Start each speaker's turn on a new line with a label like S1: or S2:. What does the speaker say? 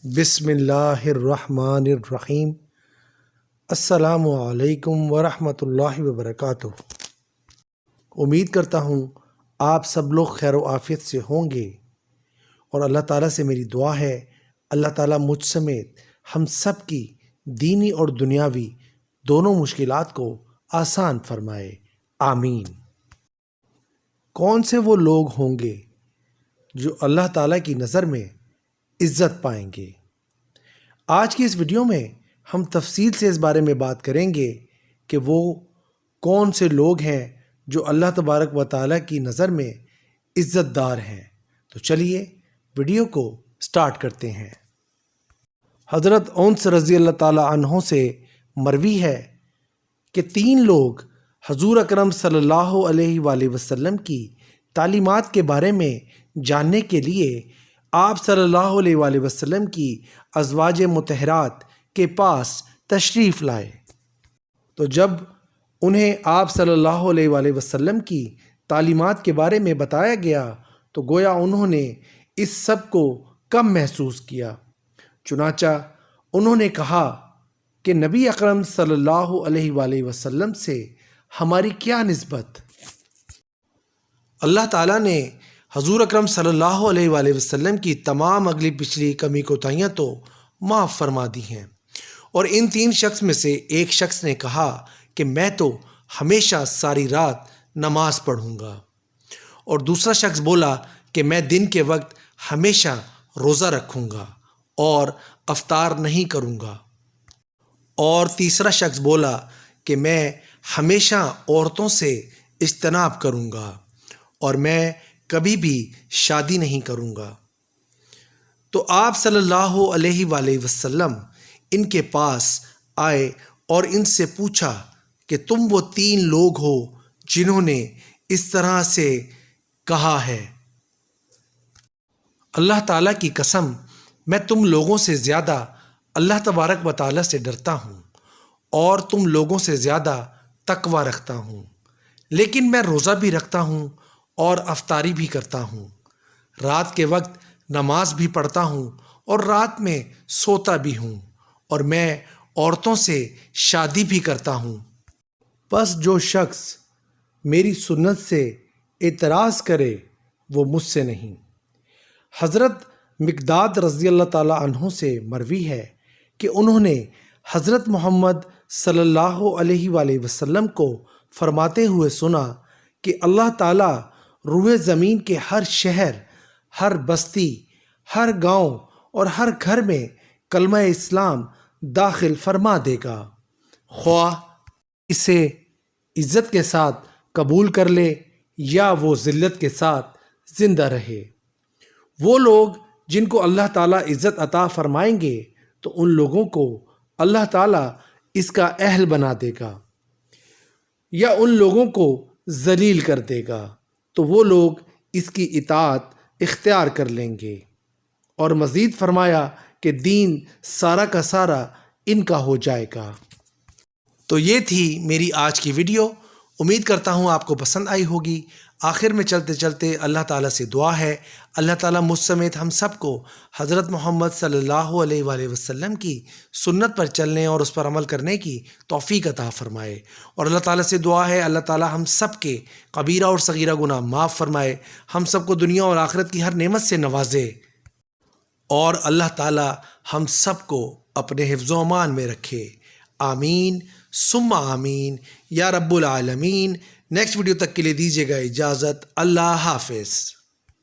S1: بسم اللہ الرحمن الرحیم۔ السلام علیکم ورحمۃ اللہ وبرکاتہ۔ امید کرتا ہوں آپ سب لوگ خیر و عافیت سے ہوں گے، اور اللہ تعالیٰ سے میری دعا ہے اللہ تعالیٰ مجھ سمیت ہم سب کی دینی اور دنیاوی دونوں مشکلات کو آسان فرمائے، آمین۔ کون سے وہ لوگ ہوں گے جو اللہ تعالیٰ کی نظر میں عزت پائیں گے؟ آج کی اس ویڈیو میں ہم تفصیل سے اس بارے میں بات کریں گے کہ وہ کون سے لوگ ہیں جو اللہ تبارک و تعالیٰ کی نظر میں عزت دار ہیں۔ تو چلیے ویڈیو کو سٹارٹ کرتے ہیں۔ حضرت انس رضی اللہ تعالیٰ عنہ سے مروی ہے کہ 3 لوگ حضور اکرم صلی اللہ علیہ وآلہ وسلم کی تعلیمات کے بارے میں جاننے کے لیے آپ صلی اللہ علیہ وآلہ وسلم کی ازواج مطہرات کے پاس تشریف لائے، تو جب انہیں آپ صلی اللہ علیہ وآلہ وسلم کی تعلیمات کے بارے میں بتایا گیا تو گویا انہوں نے اس سب کو کم محسوس کیا۔ چنانچہ انہوں نے کہا کہ نبی اکرم صلی اللہ علیہ وآلہ وسلم سے ہماری کیا نسبت؟ اللہ تعالیٰ نے حضور اکرم صلی اللہ علیہ وآلہ وسلم کی تمام اگلی پچھلی کمی کوتاہیاں تو معاف فرما دی ہیں، اور ان 3 شخص میں سے ایک شخص نے کہا کہ میں تو ہمیشہ ساری رات نماز پڑھوں گا، اور دوسرا شخص بولا کہ میں دن کے وقت ہمیشہ روزہ رکھوں گا اور افطار نہیں کروں گا، اور تیسرا شخص بولا کہ میں ہمیشہ عورتوں سے اجتناب کروں گا اور میں کبھی بھی شادی نہیں کروں گا۔ تو آپ صلی اللہ علیہ وآلہ وسلم ان کے پاس آئے اور ان سے پوچھا کہ تم وہ 3 لوگ ہو جنہوں نے اس طرح سے کہا ہے؟ اللہ تعالیٰ کی قسم، میں تم لوگوں سے زیادہ اللہ تبارک و تعالیٰ سے ڈرتا ہوں اور تم لوگوں سے زیادہ تقوی رکھتا ہوں، لیکن میں روزہ بھی رکھتا ہوں اور افطاری بھی کرتا ہوں، رات کے وقت نماز بھی پڑھتا ہوں اور رات میں سوتا بھی ہوں، اور میں عورتوں سے شادی بھی کرتا ہوں۔ پس جو شخص میری سنت سے اعتراض کرے وہ مجھ سے نہیں۔ حضرت مقداد رضی اللہ تعالیٰ عنہ سے مروی ہے کہ انہوں نے حضرت محمد صلی اللہ علیہ وآلہ وسلم کو فرماتے ہوئے سنا کہ اللہ تعالیٰ روح زمین کے ہر شہر، ہر بستی، ہر گاؤں اور ہر گھر میں کلمہ اسلام داخل فرما دے گا، خواہ اسے عزت کے ساتھ قبول کر لے یا وہ ذلت کے ساتھ زندہ رہے۔ وہ لوگ جن کو اللہ تعالیٰ عزت عطا فرمائیں گے تو ان لوگوں کو اللہ تعالیٰ اس کا اہل بنا دے گا، یا ان لوگوں کو ذلیل کر دے گا تو وہ لوگ اس کی اطاعت اختیار کر لیں گے، اور مزید فرمایا کہ دین سارا کا سارا ان کا ہو جائے گا۔ تو یہ تھی میری آج کی ویڈیو، امید کرتا ہوں آپ کو پسند آئی ہوگی۔ آخر میں چلتے چلتے اللہ تعالیٰ سے دعا ہے اللہ تعالیٰ مجھ سمیت ہم سب کو حضرت محمد صلی اللہ علیہ وآلہ وسلم کی سنت پر چلنے اور اس پر عمل کرنے کی توفیق عطا فرمائے، اور اللہ تعالیٰ سے دعا ہے اللہ تعالیٰ ہم سب کے کبیرہ اور صغیرہ گناہ معاف فرمائے، ہم سب کو دنیا اور آخرت کی ہر نعمت سے نوازے، اور اللہ تعالیٰ ہم سب کو اپنے حفظ و امان میں رکھے، آمین ثم آمین یا رب العالمین۔ نیکسٹ ویڈیو تک کے لیے دیجیے گا اجازت، اللہ حافظ۔